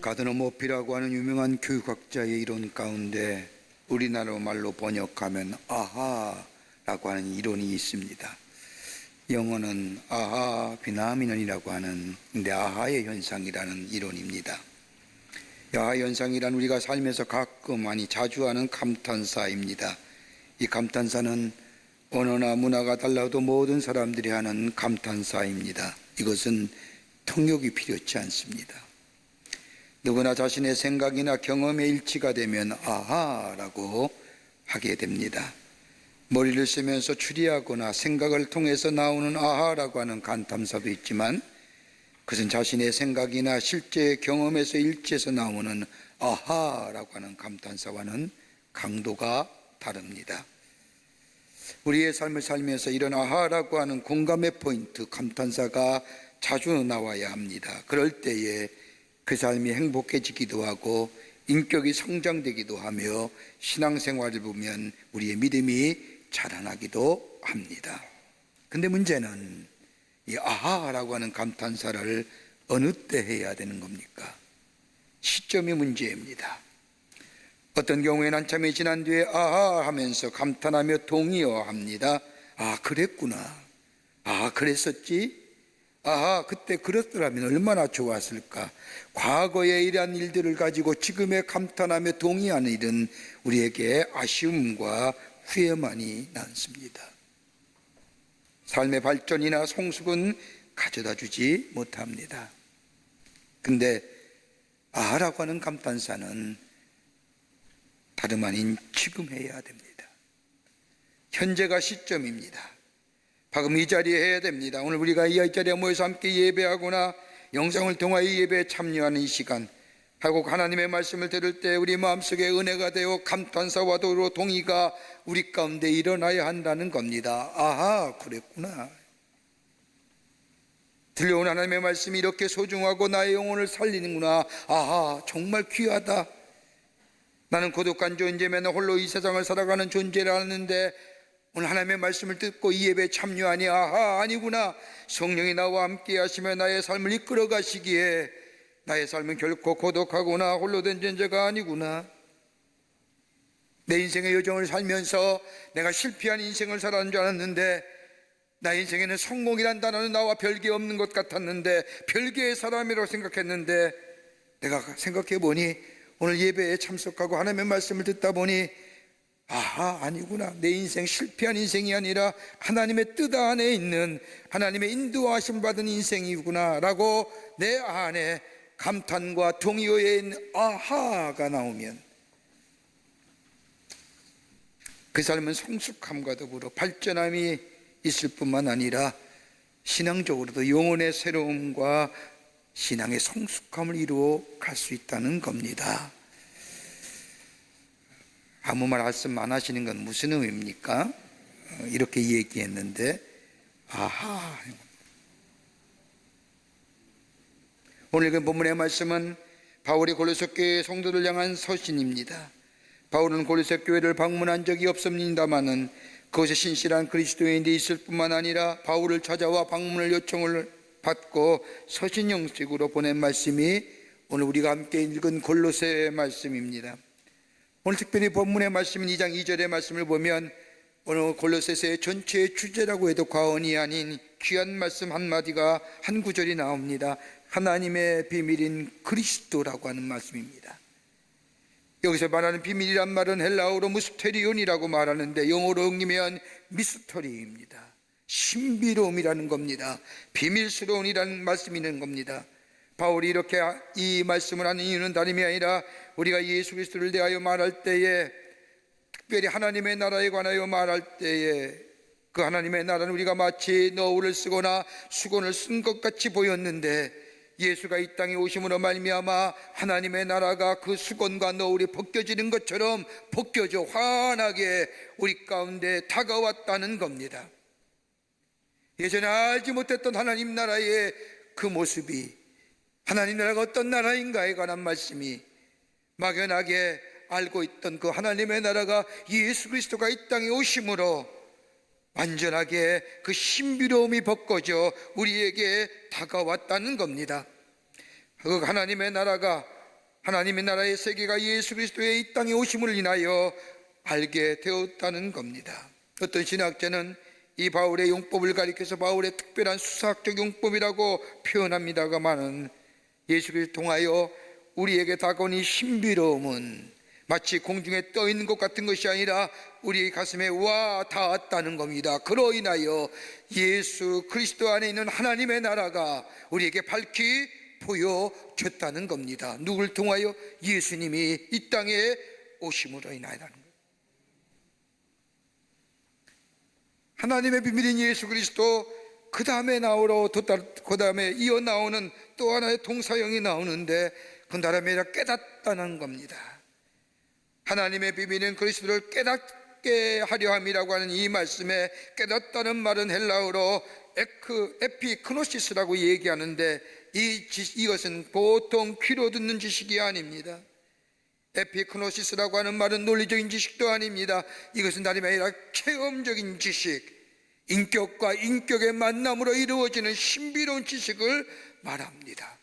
가드너 머피라고 하는 유명한 교육학자의 이론 가운데 우리나라 말로 번역하면 아하라고 하는 이론이 있습니다. 영어는 아하 비나미넌이라고 하는 아하의 현상이라는 이론입니다. 아하 현상이란 우리가 살면서 가끔 아니 자주 하는 감탄사입니다. 이 감탄사는 언어나 문화가 달라도 모든 사람들이 하는 감탄사입니다. 이것은 통역이 필요치 않습니다. 누구나 자신의 생각이나 경험에 일치가 되면 아하라고 하게 됩니다. 머리를 쓰면서 추리하거나 생각을 통해서 나오는 아하라고 하는 감탄사도 있지만 그것은 자신의 생각이나 실제 경험에서 일치해서 나오는 아하라고 하는 감탄사와는 강도가 다릅니다. 우리의 삶을 살면서 이런 아하라고 하는 공감의 포인트, 감탄사가 자주 나와야 합니다. 그럴 때에 그 삶이 행복해지기도 하고 인격이 성장되기도 하며 신앙생활을 보면 우리의 믿음이 자라나기도 합니다. 근데 문제는 이 아하라고 하는 감탄사를 어느 때 해야 되는 겁니까? 시점이 문제입니다. 어떤 경우에는 한참이 지난 뒤에 아하 하면서 감탄하며 동의어합니다. 아, 그랬구나. 아, 그랬었지? 아하, 그때 그렇더라면 얼마나 좋았을까. 과거에 이러한 일들을 가지고 지금에 감탄하며 동의하는 일은 우리에게 아쉬움과 후회만이 남습니다. 삶의 발전이나 성숙은 가져다 주지 못합니다. 근데 아하라고 하는 감탄사는 다름 아닌 지금 해야 됩니다. 현재가 시점입니다. 방금 이 자리에 해야 됩니다. 오늘 우리가 이 자리에 모여서 함께 예배하거나 영상을 통하여 예배에 참여하는 이 시간, 하고 하나님의 말씀을 들을 때 우리 마음속에 은혜가 되어 감탄사와 도로 동의가 우리 가운데 일어나야 한다는 겁니다. 아하, 그랬구나. 들려온 하나님의 말씀이 이렇게 소중하고 나의 영혼을 살리는구나. 아하, 정말 귀하다. 나는 고독한 존재면 홀로 이 세상을 살아가는 존재라는데 오늘 하나님의 말씀을 듣고 이 예배에 참여하니 아하, 아니구나. 성령이 나와 함께 하시며 나의 삶을 이끌어 가시기에 나의 삶은 결코 고독하거나 홀로 된 존재가 아니구나. 내 인생의 여정을 살면서 내가 실패한 인생을 살았는 줄 알았는데 나의 인생에는 성공이란 단어는 나와 별개 없는 것 같았는데 별개의 사람이라고 생각했는데 내가 생각해 보니 오늘 예배에 참석하고 하나님의 말씀을 듣다 보니 아하, 아니구나. 내 인생 실패한 인생이 아니라 하나님의 뜻 안에 있는 하나님의 인도하심 받은 인생이구나 라고 내 안에 감탄과 동의어에 있는 아하가 나오면 그 삶은 성숙함과 더불어 발전함이 있을 뿐만 아니라 신앙적으로도 영혼의 새로움과 신앙의 성숙함을 이루어 갈 수 있다는 겁니다. 아무 말씀 안 하시는 건 무슨 의미입니까? 이렇게 얘기했는데 아하. 오늘 그 본문의 말씀은 바울이 골로새 교회 성도를 향한 서신입니다. 바울은 골로새 교회를 방문한 적이 없습니다마는 그곳에 신실한 그리스도인이 있을 뿐만 아니라 바울을 찾아와 방문을 요청을 받고 서신 형식으로 보낸 말씀이 오늘 우리가 함께 읽은 골로새 말씀입니다. 오늘 특별히 본문의 말씀인 2장 2절의 말씀을 보면 오늘 골로새서의 전체의 주제라고 해도 과언이 아닌 귀한 말씀 한마디가 한 구절이 나옵니다. 하나님의 비밀인 그리스도라고 하는 말씀입니다. 여기서 말하는 비밀이란 말은 헬라어로 무스테리온이라고 말하는데 영어로 옮기면 미스터리입니다. 신비로움이라는 겁니다. 비밀스러운이라는 말씀이 있는 겁니다. 바울이 이렇게 이 말씀을 하는 이유는 다름이 아니라 우리가 예수 그리스도를 대하여 말할 때에 특별히 하나님의 나라에 관하여 말할 때에 그 하나님의 나라는 우리가 마치 너울을 쓰거나 수건을 쓴 것 같이 보였는데 예수가 이 땅에 오심으로 말미암아 하나님의 나라가 그 수건과 너울이 벗겨지는 것처럼 벗겨져 환하게 우리 가운데 다가왔다는 겁니다. 예전에 알지 못했던 하나님 나라의 그 모습이 하나님 나라가 어떤 나라인가에 관한 말씀이 막연하게 알고 있던 그 하나님의 나라가 예수 그리스도가 이 땅에 오심으로 완전하게 그 신비로움이 벗겨져 우리에게 다가왔다는 겁니다. 그 하나님의 나라가 하나님의 나라의 세계가 예수 그리스도의 이 땅에 오심을 인하여 알게 되었다는 겁니다. 어떤 신학자는 이 바울의 용법을 가리켜서 바울의 특별한 수사학적 용법이라고 표현합니다가만은 예수 그리스도 통하여 우리에게 다가온 이 신비로움은 마치 공중에 떠 있는 것 같은 것이 아니라 우리 가슴에 와 닿았다는 겁니다. 그로 인하여 예수 그리스도 안에 있는 하나님의 나라가 우리에게 밝히 보여졌다는 겁니다. 누굴 통하여? 예수님이 이 땅에 오심으로 인하여라는 거예요. 하나님의 비밀인 예수 그리스도, 그 다음에 그 다음에 이어 나오는 또 하나의 동사형이 나오는데 그 다음에 깨닫다는 겁니다. 하나님의 비밀은 그리스도를 깨닫게 하려 함이라고 하는 이 말씀에 깨닫다는 말은 헬라어로 에피크노시스라고 얘기하는데 이것은 보통 귀로 듣는 지식이 아닙니다. 에피크노시스라고 하는 말은 논리적인 지식도 아닙니다. 이것은 다름이 아니라 체험적인 지식, 인격과 인격의 만남으로 이루어지는 신비로운 지식을 말합니다.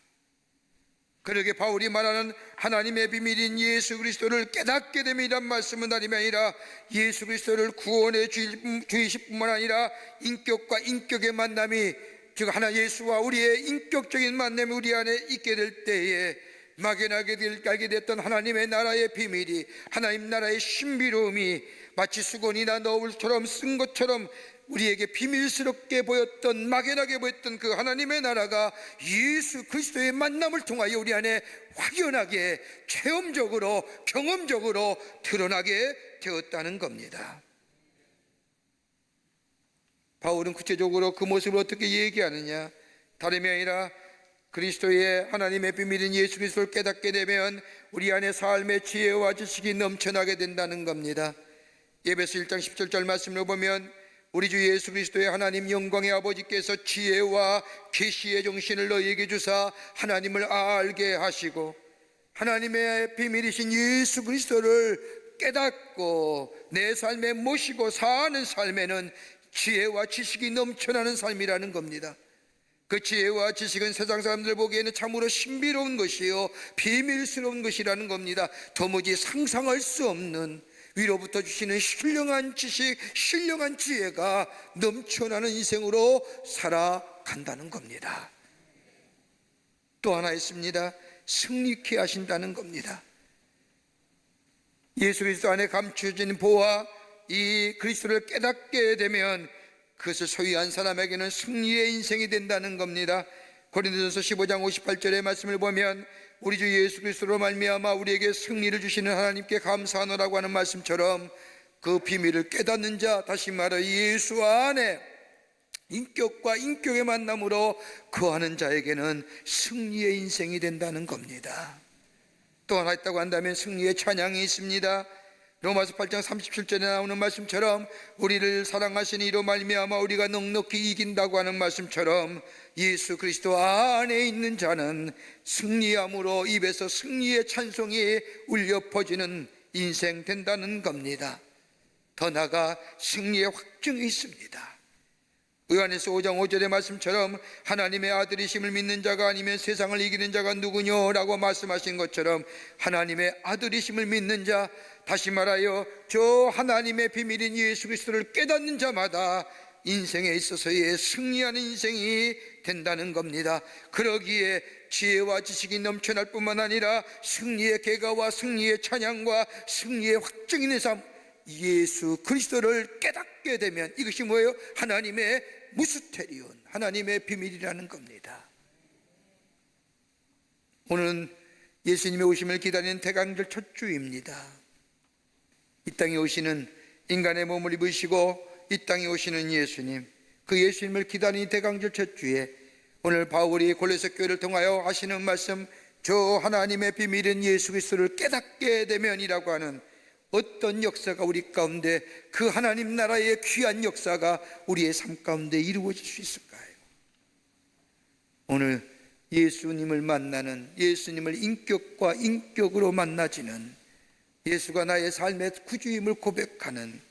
그러게 바울이 말하는 하나님의 비밀인 예수 그리스도를 깨닫게 됨이란 말씀은 다름이 아니라 예수 그리스도를 구원해 주이실 뿐만 아니라 인격과 인격의 만남이, 즉 하나 예수와 우리의 인격적인 만남이 우리 안에 있게 될 때에 막연하게 알게 됐던 하나님의 나라의 비밀이, 하나님 나라의 신비로움이 마치 수건이나 너울처럼 쓴 것처럼 우리에게 비밀스럽게 보였던, 막연하게 보였던 그 하나님의 나라가 예수 그리스도의 만남을 통하여 우리 안에 확연하게 체험적으로 경험적으로 드러나게 되었다는 겁니다. 바울은 구체적으로 그 모습을 어떻게 얘기하느냐? 다름이 아니라 그리스도의 하나님의 비밀인 예수 그리스도를 깨닫게 되면 우리 안에 삶의 지혜와 지식이 넘쳐나게 된다는 겁니다. 에베소 1장 17절 말씀을 보면 우리 주 예수 그리스도의 하나님 영광의 아버지께서 지혜와 계시의 정신을 너희에게 주사 하나님을 알게 하시고, 하나님의 비밀이신 예수 그리스도를 깨닫고 내 삶에 모시고 사는 삶에는 지혜와 지식이 넘쳐나는 삶이라는 겁니다. 그 지혜와 지식은 세상 사람들 보기에는 참으로 신비로운 것이요 비밀스러운 것이라는 겁니다. 도무지 상상할 수 없는 위로부터 주시는 신령한 지식, 신령한 지혜가 넘쳐나는 인생으로 살아간다는 겁니다. 또 하나 있습니다. 승리케 하신다는 겁니다. 예수 그리스도 안에 감추어진 보화, 이 그리스도를 깨닫게 되면 그것을 소유한 사람에게는 승리의 인생이 된다는 겁니다. 고린도전서 15장 58절의 말씀을 보면 우리 주 예수 그리스도로 말미암아 우리에게 승리를 주시는 하나님께 감사하노라고 하는 말씀처럼 그 비밀을 깨닫는 자, 다시 말해 예수 안에 인격과 인격의 만남으로 거하는 자에게는 승리의 인생이 된다는 겁니다. 또 하나 있다고 한다면 승리의 찬양이 있습니다. 로마서 8장 37절에 나오는 말씀처럼 우리를 사랑하신 이로 말미암아 우리가 넉넉히 이긴다고 하는 말씀처럼 예수 그리스도 안에 있는 자는 승리함으로 입에서 승리의 찬송이 울려 퍼지는 인생 된다는 겁니다. 더 나아가 승리의 확증이 있습니다. 요한에서 5장 5절의 말씀처럼 하나님의 아들이심을 믿는 자가 아니면 세상을 이기는 자가 누구뇨? 라고 말씀하신 것처럼 하나님의 아들이심을 믿는 자, 다시 말하여 저 하나님의 비밀인 예수 그리스도를 깨닫는 자마다 인생에 있어서의 승리하는 인생이 된다는 겁니다. 그러기에 지혜와 지식이 넘쳐날 뿐만 아니라 승리의 계가와 승리의 찬양과 승리의 확증이 있는 삶, 예수 그리스도를 깨닫게 되면 이것이 뭐예요? 하나님의 무스테리온, 하나님의 비밀이라는 겁니다. 오늘은 예수님의 오심을 기다리는 대강절 첫 주입니다. 이 땅에 오시는 인간의 몸을 입으시고 이 땅에 오시는 예수님, 그 예수님을 기다리는 대강절 첫 주에 오늘 바울이 골로새 교회를 통하여 하시는 말씀, 저 하나님의 비밀인 예수 그리스도를 깨닫게 되면이라고 하는 어떤 역사가 우리 가운데, 그 하나님 나라의 귀한 역사가 우리의 삶 가운데 이루어질 수 있을까요? 오늘 예수님을 만나는, 예수님을 인격과 인격으로 만나지는, 예수가 나의 삶의 구주임을 고백하는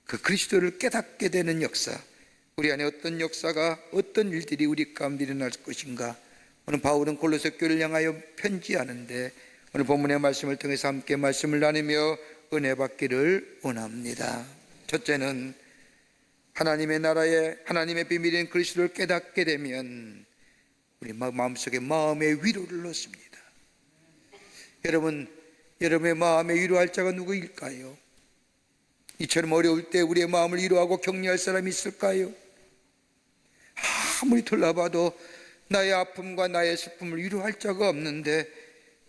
그 그리스도를 깨닫게 되는 역사, 우리 안에 어떤 역사가, 어떤 일들이 우리 가운데 일어날 것인가, 오늘 바울은 골로새 교회를 향하여 편지하는데 오늘 본문의 말씀을 통해서 함께 말씀을 나누며 은혜 받기를 원합니다. 첫째는 하나님의 나라에 하나님의 비밀인 그리스도를 깨닫게 되면 우리 마음속에 마음의 위로를 얻습니다. 여러분의 마음에 위로할 자가 누구일까요? 이처럼 어려울 때 우리의 마음을 위로하고 격려할 사람이 있을까요? 아무리 돌아봐도 나의 아픔과 나의 슬픔을 위로할 자가 없는데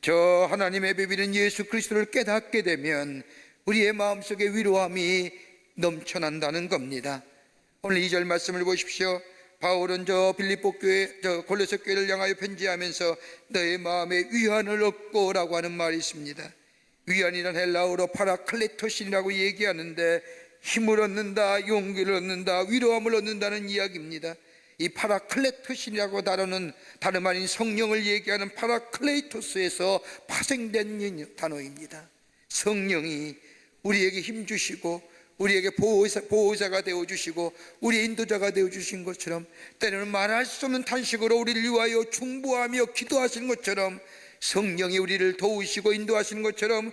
저 하나님의 비밀인 예수 그리스도를 깨닫게 되면 우리의 마음속에 위로함이 넘쳐난다는 겁니다. 오늘 2절 말씀을 보십시오. 바울은 저 빌립보 교회, 저 골로새 교회를 향하여 편지하면서 너의 마음에 위안을 얻고 라고 하는 말이 있습니다. 위안이란 헬라어로 파라클레토신이라고 얘기하는데 힘을 얻는다, 용기를 얻는다, 위로함을 얻는다는 이야기입니다. 이 파라클레토신이라고 다루는 다름 아닌 성령을 얘기하는 파라클레이토스에서 파생된 단어입니다. 성령이 우리에게 힘주시고 우리에게 보호자가 되어주시고 우리의 인도자가 되어주신 것처럼 때로는 말할 수 없는 탄식으로 우리를 위하여 중보하며 기도하시는 것처럼 성령이 우리를 도우시고 인도하시는 것처럼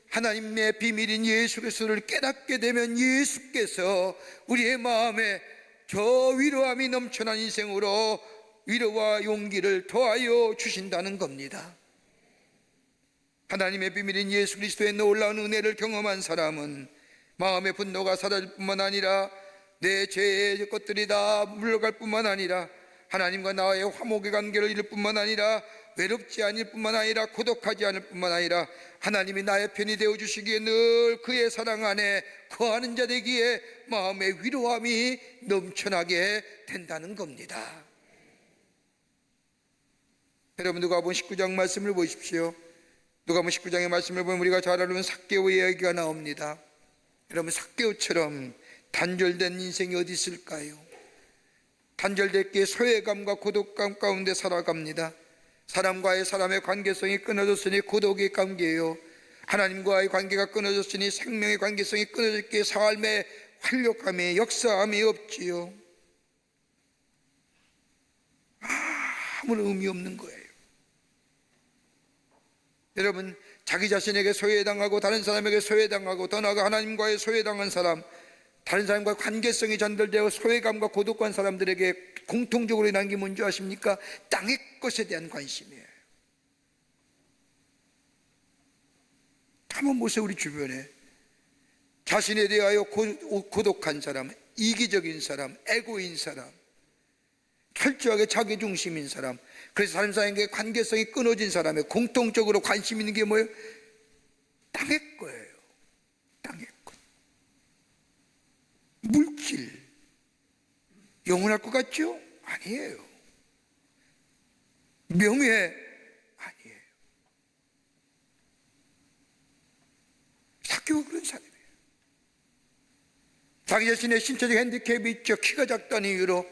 하나님의 비밀인 예수 그리스도를 깨닫게 되면 예수께서 우리의 마음에 저 위로함이 넘쳐난 인생으로 위로와 용기를 더하여 주신다는 겁니다. 하나님의 비밀인 예수 그리스도의 놀라운 은혜를 경험한 사람은 마음의 분노가 사라질 뿐만 아니라 내 죄의 것들이 다 물러갈 뿐만 아니라 하나님과 나의 화목의 관계를 이룰 뿐만 아니라 외롭지 않을 뿐만 아니라 고독하지 않을 뿐만 아니라 하나님이 나의 편이 되어주시기에 늘 그의 사랑 안에 거하는 자 되기에 마음의 위로함이 넘쳐나게 된다는 겁니다. 여러분 누가복음 19장 말씀을 보십시오. 누가복음 19장의 말씀을 보면 우리가 잘 아는 삭개오의 이야기가 나옵니다. 여러분 삭개오처럼 단절된 인생이 어디 있을까요? 단절됐기에 소외감과 고독감 가운데 살아갑니다. 사람과의 사람의 관계성이 끊어졌으니 고독의 관계예요. 하나님과의 관계가 끊어졌으니 생명의 관계성이 끊어졌기에 삶의 활력함이 역사함이 없지요. 아무런 의미 없는 거예요. 여러분 자기 자신에게 소외당하고 다른 사람에게 소외당하고 더 나아가 하나님과의 소외당한 사람, 다른 사람과의 관계성이 전달되어 소외감과 고독한 사람들에게 공통적으로 일어난 게 뭔지 아십니까? 땅의 것에 대한 관심이에요. 한번 보세요. 우리 주변에 자신에 대하여 고독한 사람, 이기적인 사람, 에고인 사람, 철저하게 자기중심인 사람, 그래서 다른 사람에게 관계성이 끊어진 사람의 공통적으로 관심 있는 게 뭐예요? 땅의 거예요. 땅의 것. 물질. 영원할 것 같죠? 아니에요. 명예? 아니에요. 삭개오가 그런 사람이에요. 자기 자신의 신체적 핸디캡이 있죠. 키가 작다는 이유로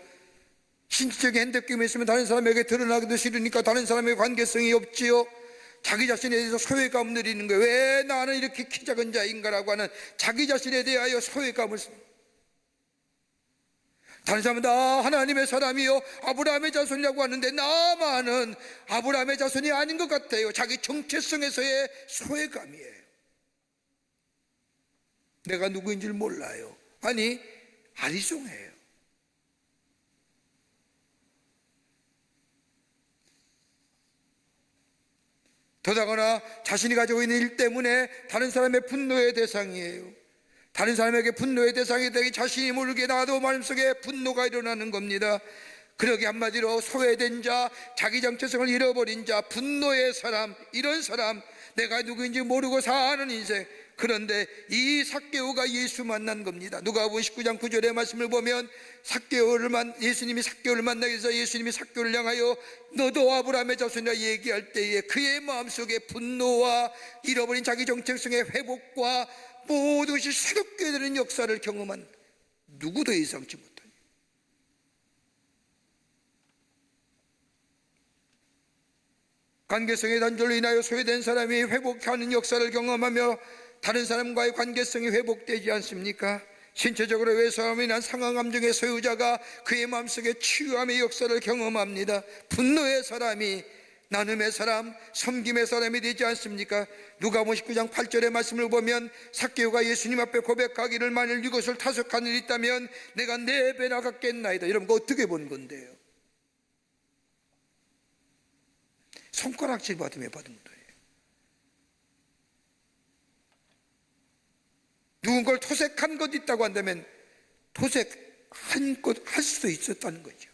신체적 핸디캡이 있으면 다른 사람에게 드러나기도 싫으니까 다른 사람의 관계성이 없지요. 자기 자신에 대해서 소외감을 느끼는 거예요. 왜 나는 이렇게 키 작은 자인가라고 하는 자기 자신에 대하여 소외감을. 다른 사람은 나 하나님의 사람이요 아브라함의 자손이라고 하는데 나만은 아브라함의 자손이 아닌 것 같아요. 자기 정체성에서의 소외감이에요. 내가 누구인지를 몰라요. 아니 아리송해요. 더다거나 자신이 가지고 있는 일 때문에 다른 사람의 분노의 대상이에요. 다른 사람에게 분노의 대상이 되기 자신이 모르게 나도 마음속에 분노가 일어나는 겁니다. 그러기 한마디로 소외된 자, 자기 정체성을 잃어버린 자, 분노의 사람, 이런 사람, 내가 누구인지 모르고 사는 인생. 그런데 이 삭개오가 예수 만난 겁니다. 누가복음 19장 9절의 말씀을 보면 예수님이 삭개오를 만나기 위해서 예수님이 삭개오를 향하여 너도 아브라함의 자손이라 얘기할 때에 그의 마음속에 분노와 잃어버린 자기 정체성의 회복과 모든 것이 새롭게 되는 역사를 경험한 누구도 예상치 못한 관계성의 단절로 인하여 소외된 사람이 회복하는 역사를 경험하며 다른 사람과의 관계성이 회복되지 않습니까? 신체적으로 외로움이 난 상한 감정의 소유자가 그의 마음속에 치유함의 역사를 경험합니다. 분노의 사람이 나눔의 사람, 섬김의 사람이 되지 않습니까? 누가복음 19장 8절의 말씀을 보면 삭개오가 예수님 앞에 고백하기를 만일 이것을 타석한 일이 있다면 내가 4배나 갚겠나이다. 이런 거 어떻게 본 건데요? 손가락질 받으며 받은 거예요. 누군가를 토색한 것 있다고 한다면 토색한 것 할 수도 있었다는 거죠.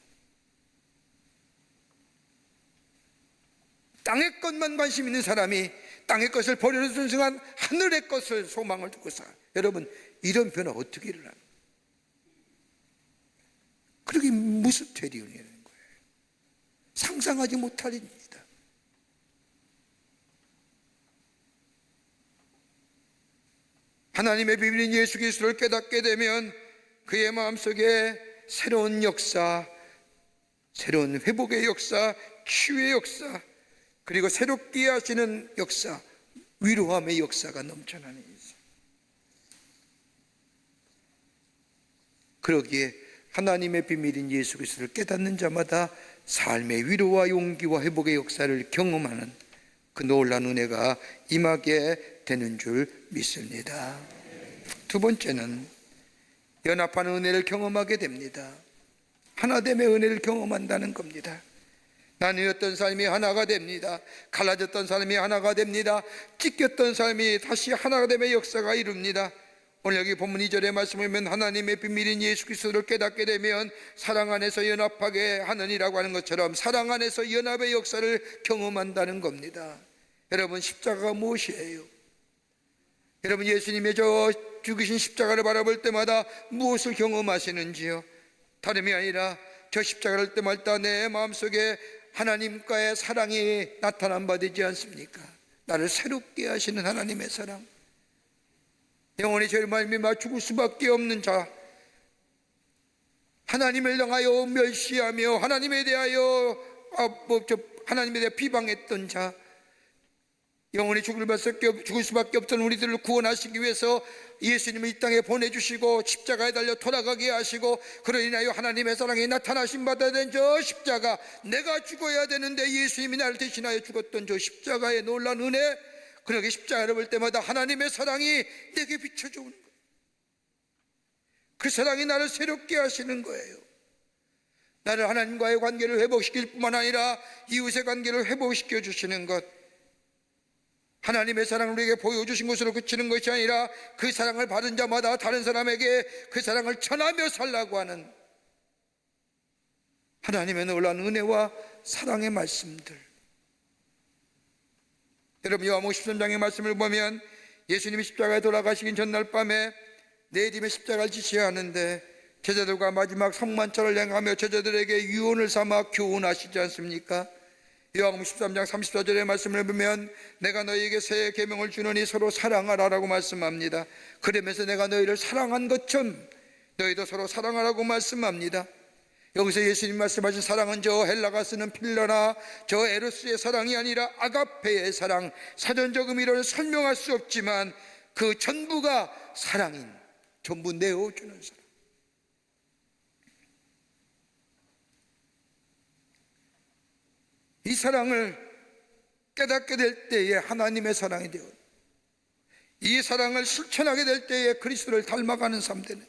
땅의 것만 관심 있는 사람이 땅의 것을 버리는 순간 하늘의 것을 소망을 두고 살아. 여러분, 이런 변화 어떻게 일어나는 거예요? 그렇게 무섭게 일어나는 거예요. 상상하지 못할 일입니다. 하나님의 비밀인 예수 그리스도를 깨닫게 되면 그의 마음속에 새로운 역사, 새로운 회복의 역사, 치유의 역사, 그리고 새롭게 하시는 역사, 위로함의 역사가 넘쳐나는 인생. 그러기에 하나님의 비밀인 예수 그리스도를 깨닫는 자마다 삶의 위로와 용기와 회복의 역사를 경험하는 그 놀라운 은혜가 임하게 되는 줄 믿습니다. 두 번째는 연합하는 은혜를 경험하게 됩니다. 하나됨의 은혜를 경험한다는 겁니다. 나뉘었던 삶이 하나가 됩니다. 갈라졌던 삶이 하나가 됩니다. 찢겼던 삶이 다시 하나가 됨의 역사가 이룹니다. 오늘 여기 본문 2절의 말씀을 보면 하나님의 비밀인 예수 그리스도를 깨닫게 되면 사랑 안에서 연합하게 하느니라고 하는 것처럼 사랑 안에서 연합의 역사를 경험한다는 겁니다. 여러분, 십자가가 무엇이에요? 여러분, 예수님의 저 죽으신 십자가를 바라볼 때마다 무엇을 경험하시는지요? 다름이 아니라 저 십자가를 볼 때마다 내 마음속에 하나님과의 사랑이 나타난 바 되지 않습니까? 나를 새롭게 하시는 하나님의 사랑, 영원히 죄를 말미암아 죽을 수밖에 없는 자, 하나님을 향하여 멸시하며 하나님에 대하여 하나님에 대해 비방했던 자, 영원히 죽을 수밖에 없던 우리들을 구원하시기 위해서 예수님을 이 땅에 보내주시고 십자가에 달려 돌아가게 하시고 그로 인하여 하나님의 사랑이 나타나신 바가 된 저 십자가, 내가 죽어야 되는데 예수님이 나를 대신하여 죽었던 저 십자가의 놀라운 은혜, 그렇게 십자가를 볼 때마다 하나님의 사랑이 내게 비춰져 오는 거예요. 그 사랑이 나를 새롭게 하시는 거예요. 나를 하나님과의 관계를 회복시킬 뿐만 아니라 이웃의 관계를 회복시켜 주시는 것, 하나님의 사랑을 우리에게 보여주신 것으로 그치는 것이 아니라 그 사랑을 받은 자마다 다른 사람에게 그 사랑을 전하며 살라고 하는 하나님의 놀라운 은혜와 사랑의 말씀들. 여러분, 요한복음 13장의 말씀을 보면 예수님이 십자가에 돌아가시긴 전날 밤에 내림의 십자가를 지셔야 하는데 제자들과 마지막 성만찬을 행하며 제자들에게 유언을 삼아 교훈하시지 않습니까? 요한복음 13장 34절의 말씀을 보면 내가 너희에게 새 계명을 주노니 서로 사랑하라라고 말씀합니다. 그러면서 내가 너희를 사랑한 것처럼 너희도 서로 사랑하라고 말씀합니다. 여기서 예수님 말씀하신 사랑은 저 헬라가 쓰는 필러나 저 에로스의 사랑이 아니라 아가페의 사랑, 사전적 의미로는 설명할 수 없지만 그 전부가 사랑인, 전부 내어주는 사랑. 이 사랑을 깨닫게 될 때에 하나님의 사랑이 되어, 이 사랑을 실천하게 될 때에 그리스도를 닮아가는 삶 되는,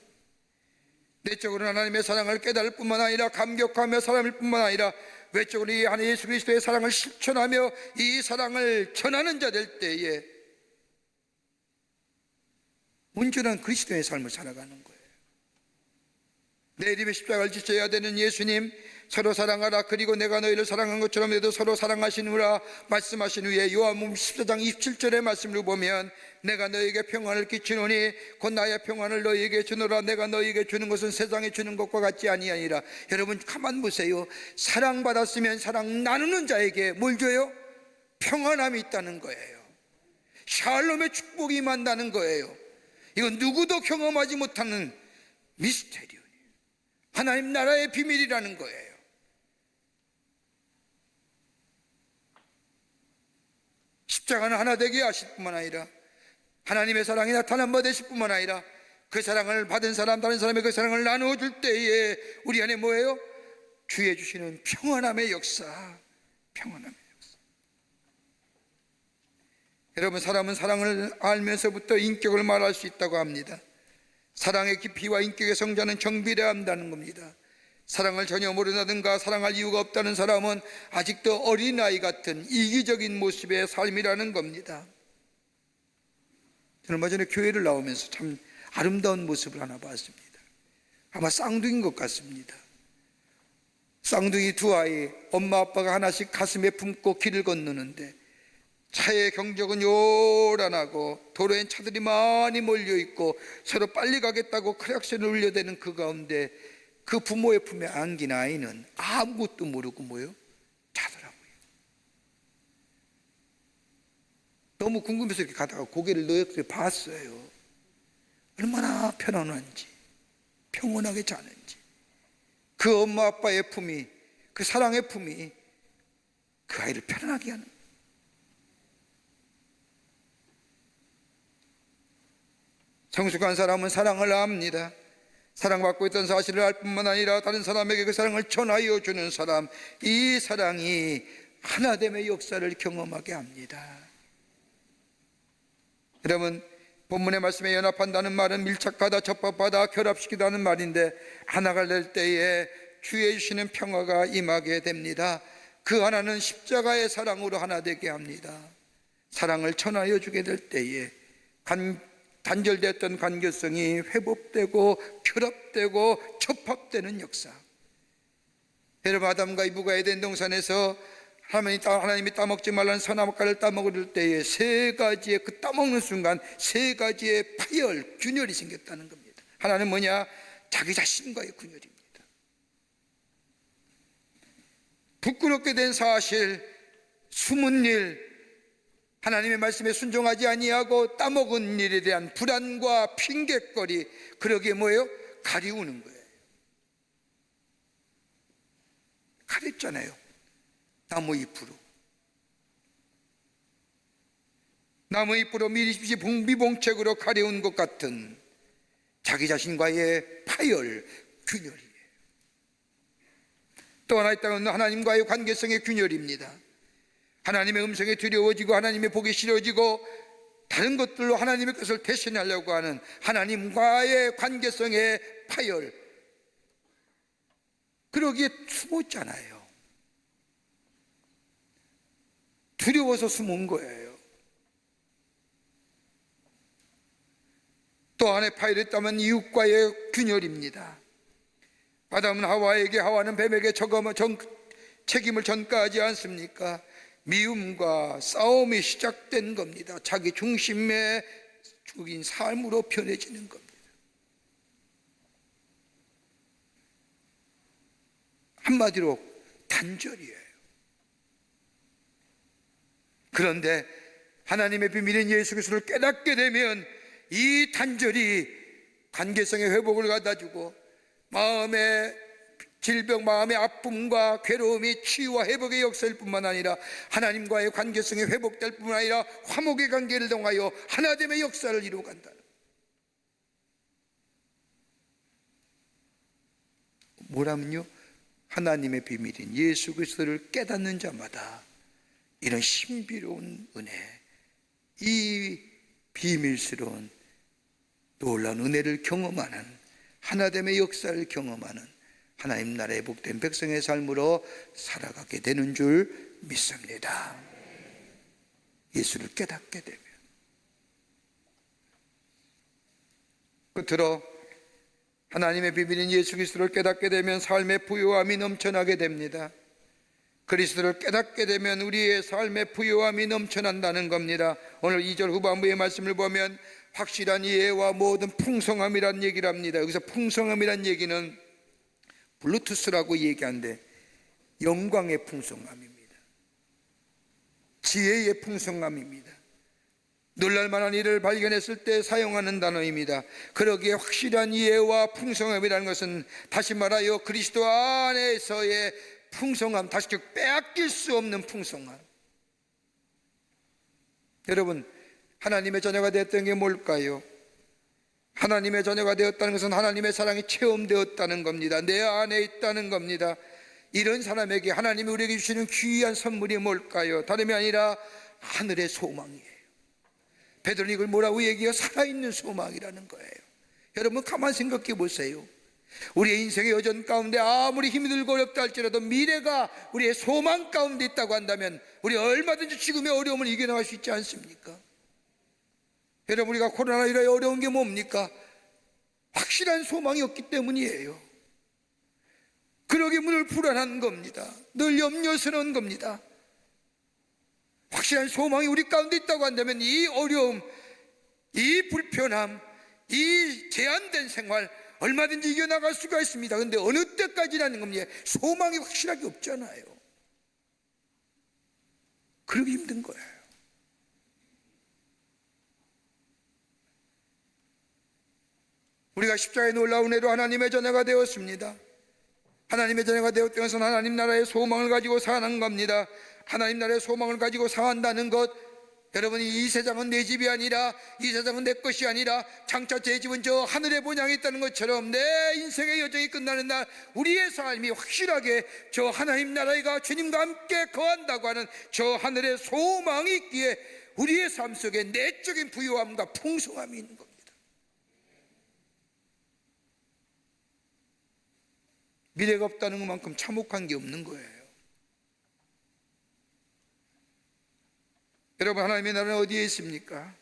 내적으로 하나님의 사랑을 깨달을 뿐만 아니라 감격하며 살아갈 뿐만 아니라 외적으로 이 하나님 예수 그리스도의 사랑을 실천하며 이 사랑을 전하는 자 될 때에 온전한 그리스도의 삶을 살아가는 거예요. 내림의 십자가를 지셔야 되는 예수님, 서로 사랑하라, 그리고 내가 너희를 사랑한 것처럼 너희도 서로 사랑하시느라 말씀하신 후에 요한복음 14장 27절의 말씀을 보면 내가 너희에게 평안을 끼치노니 곧 나의 평안을 너희에게 주노라. 내가 너희에게 주는 것은 세상에 주는 것과 같지 아니하니라. 여러분, 가만 보세요. 사랑받았으면 사랑 나누는 자에게 뭘 줘요? 평안함이 있다는 거예요. 샬롬의 축복이 임한다는 거예요. 이건 누구도 경험하지 못하는 미스테리요, 하나님 나라의 비밀이라는 거예요. 십자가는 하나 되게 하실 뿐만 아니라 하나님의 사랑이 나타난 바 되실 뿐만 아니라 그 사랑을 받은 사람, 다른 사람의 그 사랑을 나누어줄 때에 우리 안에 뭐예요? 주의 주시는 평안함의 역사, 평안함의 역사. 여러분, 사람은 사랑을 알면서부터 인격을 말할 수 있다고 합니다. 사랑의 깊이와 인격의 성장은 정비례 한다는 겁니다. 사랑을 전혀 모른다든가 사랑할 이유가 없다는 사람은 아직도 어린아이 같은 이기적인 모습의 삶이라는 겁니다. 저는 얼마 전에 교회를 나오면서 참 아름다운 모습을 하나 봤습니다. 아마 쌍둥이인 것 같습니다. 쌍둥이 두 아이, 엄마 아빠가 하나씩 가슴에 품고 길을 건너는데 차의 경적은 요란하고 도로엔 차들이 많이 몰려있고 서로 빨리 가겠다고 크락션을 울려대는 그 가운데 그 부모의 품에 안긴 아이는 아무것도 모르고 뭐요? 자더라고요. 너무 궁금해서 이렇게 가다가 고개를 너역에 봤어요. 얼마나 편안한지, 평온하게 자는지. 그 엄마 아빠의 품이, 그 사랑의 품이 그 아이를 편안하게 하는. 성숙한 사람은 사랑을 압니다. 사랑받고 있던 사실을 알 뿐만 아니라 다른 사람에게 그 사랑을 전하여 주는 사람, 이 사랑이 하나됨의 역사를 경험하게 합니다. 여러분, 본문의 말씀에 연합한다는 말은 밀착하다, 접합하다, 결합시키다는 말인데 하나가 될 때에 주의 주시는 평화가 임하게 됩니다. 그 하나는 십자가의 사랑으로 하나 되게 합니다. 사랑을 전하여 주게 될 때에 단절됐던 관계성이 회복되고 결합되고 접합되는 역사. 여러분, 아담과 이브가 에덴 동산에서 하나님이 따먹지 말라는 선악과를 따먹을 때에 세 가지의 그 따먹는 순간 세 가지의 파열, 균열이 생겼다는 겁니다. 하나는 뭐냐? 자기 자신과의 균열입니다. 부끄럽게 된 사실, 숨은 일, 하나님의 말씀에 순종하지 아니하고 따먹은 일에 대한 불안과 핑계거리, 그러기에 뭐예요? 가리우는 거예요. 가렸잖아요. 나무 잎으로. 나무 잎으로 미봉책으로 가려운 것 같은 자기 자신과의 파열, 균열이에요. 또 하나 있다면 하나님과의 관계성의 균열입니다. 하나님의 음성에 두려워지고 하나님의 복이 싫어지고 다른 것들로 하나님의 것을 대신하려고 하는 하나님과의 관계성의 파열, 그러기에 숨었잖아요. 두려워서 숨은 거예요. 또 하나의 파열이 있다면 이웃과의 균열입니다. 아담은 하와에게, 하와는 뱀에게 책임을 전가하지 않습니까? 미움과 싸움이 시작된 겁니다. 자기 중심의 죽인 삶으로 변해지는 겁니다. 한마디로 단절이에요. 그런데 하나님의 비밀인 예수 그리스도를 깨닫게 되면 이 단절이 관계성의 회복을 갖다주고 마음의 질병, 마음의 아픔과 괴로움이 치유와 회복의 역사일 뿐만 아니라 하나님과의 관계성이 회복될 뿐만 아니라 화목의 관계를 통하여 하나됨의 역사를 이루어간다. 뭐라면요? 하나님의 비밀인 예수 그리스도를 깨닫는 자마다 이런 신비로운 은혜, 이 비밀스러운 놀라운 은혜를 경험하는, 하나됨의 역사를 경험하는 하나님 나라의 복된 백성의 삶으로 살아가게 되는 줄 믿습니다. 예수를 깨닫게 되면. 끝으로 하나님의 비밀인 예수 그리스도를 깨닫게 되면 삶의 부요함이 넘쳐나게 됩니다. 그리스도를 깨닫게 되면 우리의 삶의 부요함이 넘쳐난다는 겁니다. 오늘 2절 후반부의 말씀을 보면 확실한 이해와 모든 풍성함이란 얘기를 합니다. 여기서 풍성함이란 얘기는 블루투스라고 얘기하는데 영광의 풍성함입니다. 지혜의 풍성함입니다. 놀랄만한 일을 발견했을 때 사용하는 단어입니다. 그러기에 확실한 이해와 풍성함이라는 것은 다시 말하여 그리스도 안에서의 풍성함, 다시 빼앗길 수 없는 풍성함. 여러분, 하나님의 자녀가 됐던 게 뭘까요? 하나님의 자녀가 되었다는 것은 하나님의 사랑이 체험되었다는 겁니다. 내 안에 있다는 겁니다. 이런 사람에게 하나님이 우리에게 주시는 귀한 선물이 뭘까요? 다름이 아니라 하늘의 소망이에요. 베드로는 이걸 뭐라고 얘기해요? 살아있는 소망이라는 거예요. 여러분 가만 생각해 보세요. 우리의 인생의 여정 가운데 아무리 힘이 들고 어렵다 할지라도 미래가 우리의 소망 가운데 있다고 한다면 우리 얼마든지 지금의 어려움을 이겨나갈 수 있지 않습니까? 여러분, 우리가 코로나19에 어려운 게 뭡니까? 확실한 소망이 없기 때문이에요. 그러기 늘 불안한 겁니다. 늘 염려스러운 겁니다. 확실한 소망이 우리 가운데 있다고 한다면 이 어려움, 이 불편함, 이 제한된 생활 얼마든지 이겨나갈 수가 있습니다. 그런데 어느 때까지라는 겁니다. 소망이 확실하게 없잖아요. 그러기 힘든 거예요. 우리가 십자가에 놀라운 애로 하나님의 자녀가 되었습니다. 하나님의 자녀가 되었다는 것은 하나님 나라의 소망을 가지고 사는 겁니다. 하나님 나라의 소망을 가지고 산다는 것, 여러분, 이 세상은 내 집이 아니라, 이 세상은 내 것이 아니라 장차 제 집은 저 하늘의 본향에 있다는 것처럼 내 인생의 여정이 끝나는 날 우리의 삶이 확실하게 저 하나님 나라에 가 주님과 함께 거한다고 하는 저 하늘의 소망이 있기에 우리의 삶 속에 내적인 부유함과 풍성함이 있는 겁니다. 미래가 없다는 것만큼 참혹한 게 없는 거예요. 여러분, 하나님의 나라는 어디에 있습니까?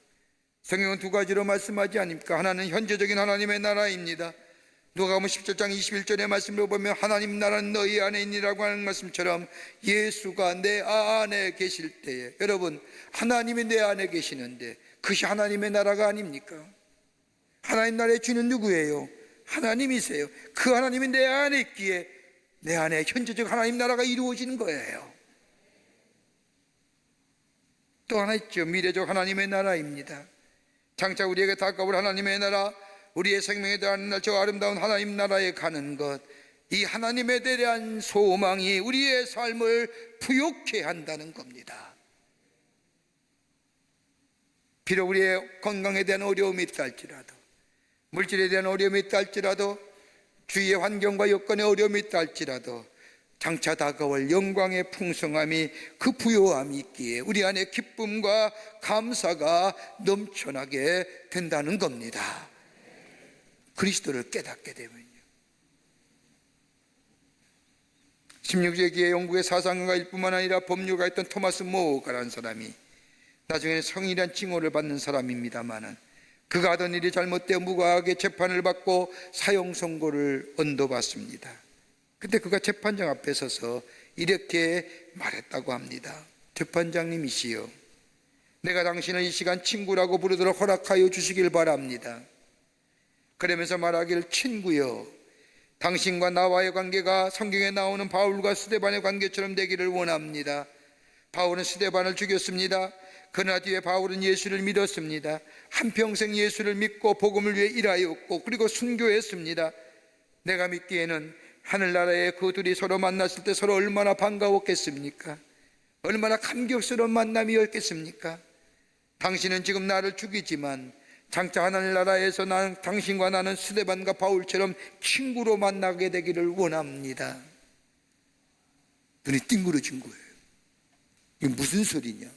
성경은 두 가지로 말씀하지 않습니까? 하나는 현재적인 하나님의 나라입니다. 누가복음 17장 21절의 말씀을 보면 하나님 나라는 너희 안에 있니라고 하는 말씀처럼 예수가 내 안에 계실 때에, 여러분, 하나님이 내 안에 계시는데 그것이 하나님의 나라가 아닙니까? 하나님 나라의 주는 누구예요? 하나님이세요. 그 하나님이 내 안에 있기에 내 안에 현재적 하나님 나라가 이루어지는 거예요. 또 하나 있죠. 미래적 하나님의 나라입니다. 장차 우리에게 다가올 하나님의 나라, 우리의 생명에 대한 저 아름다운 하나님 나라에 가는 것, 이 하나님에 대한 소망이 우리의 삶을 부욕해 한다는 겁니다. 비록 우리의 건강에 대한 어려움이 있다 할지라도, 물질에 대한 어려움이 있다 할지라도, 주위의 환경과 여건에 어려움이 있다 할지라도 장차 다가올 영광의 풍성함이, 그 부요함이 있기에 우리 안에 기쁨과 감사가 넘쳐나게 된다는 겁니다. 그리스도를 깨닫게 되면요. 16세기에 영국의 사상가일 뿐만 아니라 법률가 있던 토마스 모어가라는 사람이 나중에는 성인이란 칭호를 받는 사람입니다마는, 그가 하던 일이 잘못되어 무고하게 재판을 받고 사형 선고를 언도받습니다. 그때 그가 재판장 앞에 서서 이렇게 말했다고 합니다. 재판장님이시여, 내가 당신을 이 시간 친구라고 부르도록 허락하여 주시길 바랍니다. 그러면서 말하길, 친구여, 당신과 나와의 관계가 성경에 나오는 바울과 스데반의 관계처럼 되기를 원합니다. 바울은 스데반을 죽였습니다. 그러나 뒤에 바울은 예수를 믿었습니다. 한평생 예수를 믿고 복음을 위해 일하였고 그리고 순교했습니다. 내가 믿기에는 하늘나라에 그 둘이 서로 만났을 때 서로 얼마나 반가웠겠습니까? 얼마나 감격스러운 만남이었겠습니까? 당신은 지금 나를 죽이지만 장차 하늘나라에서 당신과 나는 스데반과 바울처럼 친구로 만나게 되기를 원합니다. 눈이 띵그러진 거예요. 이게 무슨 소리냐?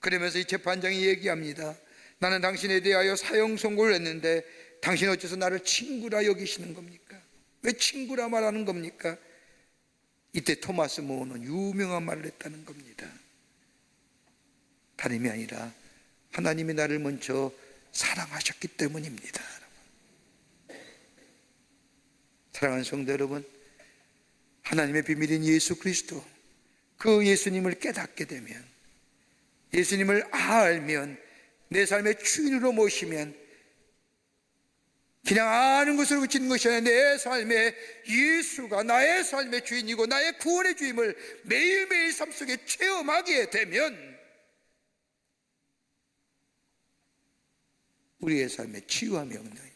그러면서 이 재판장이 얘기합니다. 나는 당신에 대하여 사형 선고를 했는데 당신 어째서 나를 친구라 여기시는 겁니까? 왜 친구라 말하는 겁니까? 이때 토마스 모어는 유명한 말을 했다는 겁니다. 다름이 아니라 하나님이 나를 먼저 사랑하셨기 때문입니다. 사랑하는 성도 여러분, 하나님의 비밀인 예수 그리스도, 그 예수님을 깨닫게 되면, 예수님을 알면, 내 삶의 주인으로 모시면, 그냥 아는 것으로 그치는 것이 아니라 내 삶에 예수가 나의 삶의 주인이고 나의 구원의 주임을 매일매일 삶 속에 체험하게 되면 우리의 삶에 치유함이 없는 거예요.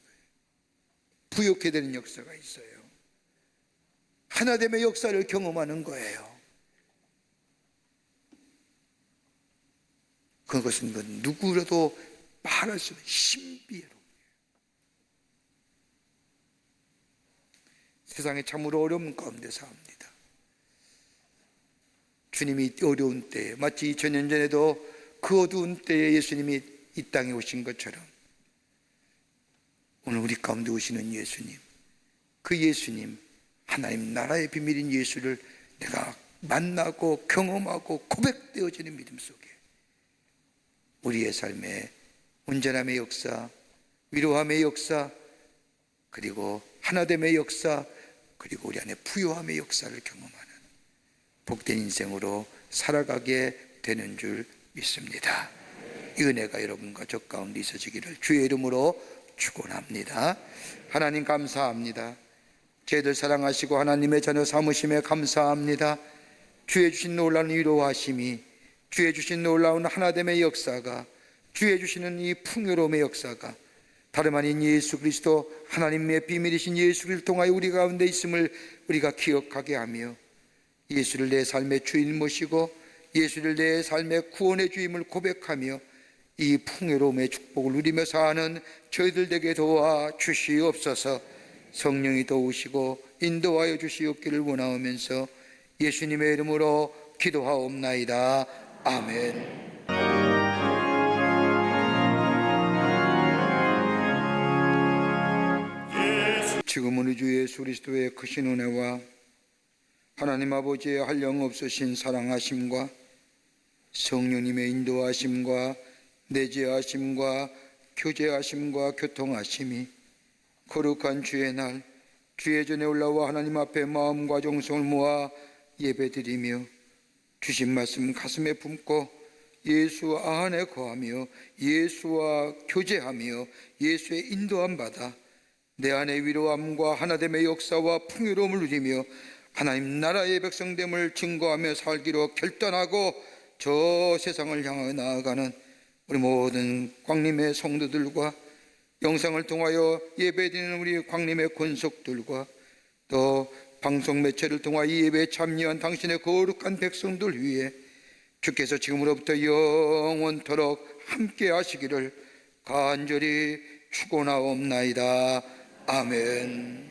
부욕해 되는 역사가 있어요. 하나됨의 역사를 경험하는 거예요. 그것은 누구라도 말할 수 없는 신비로운, 세상에 참으로 어려운 가운데 삽니다. 주님이 어려운 때에, 마치 2000년 전에도 그 어두운 때에 예수님이 이 땅에 오신 것처럼 오늘 우리 가운데 오시는 예수님, 그 예수님, 하나님 나라의 비밀인 예수를 내가 만나고 경험하고 고백되어지는 믿음 속에 우리의 삶에 온전함의 역사, 위로함의 역사, 그리고 하나됨의 역사, 그리고 우리 안에 부요함의 역사를 경험하는 복된 인생으로 살아가게 되는 줄 믿습니다. 이 은혜가 여러분과 저 가운데 있어지기를 주의 이름으로 축원합니다. 하나님 감사합니다. 저희들 사랑하시고 하나님의 자녀 삼으심에 감사합니다. 주의 주신 놀라운 위로하심이, 주의 주신 놀라운 하나됨의 역사가, 주의 주시는 이 풍요로움의 역사가 다름 아닌 예수 그리스도 하나님의 비밀이신 예수를 통하여 우리 가운데 있음을 우리가 기억하게 하며 예수를 내 삶의 주인 모시고 예수를 내 삶의 구원의 주임을 고백하며 이 풍요로움의 축복을 누리며 사는 저희들 되게 도와 주시옵소서. 성령이 도우시고 인도하여 주시옵기를 원하오면서 예수님의 이름으로 기도하옵나이다. 아멘. 지금은 우리 주 예수 그리스도의 크신 은혜와 하나님 아버지의 한량없으신 사랑하심과 성령님의 인도하심과 내재하심과 교제하심과 교통하심이 거룩한 주의 날 주의 전에 올라와 하나님 앞에 마음과 정성을 모아 예배드리며 주신 말씀 가슴에 품고 예수 안에 거하며 예수와 교제하며 예수의 인도함 받아 내 안의 위로함과 하나됨의 역사와 풍요로움을 누리며 하나님 나라의 백성됨을 증거하며 살기로 결단하고 저 세상을 향하여 나아가는 우리 모든 광림의 성도들과 영상을 통하여 예배드리는 우리 광림의 권속들과 또 방송 매체를 통하여 이 예배에 참여한 당신의 거룩한 백성들 위해 주께서 지금으로부터 영원토록 함께 하시기를 간절히 축원하옵나이다. 아멘.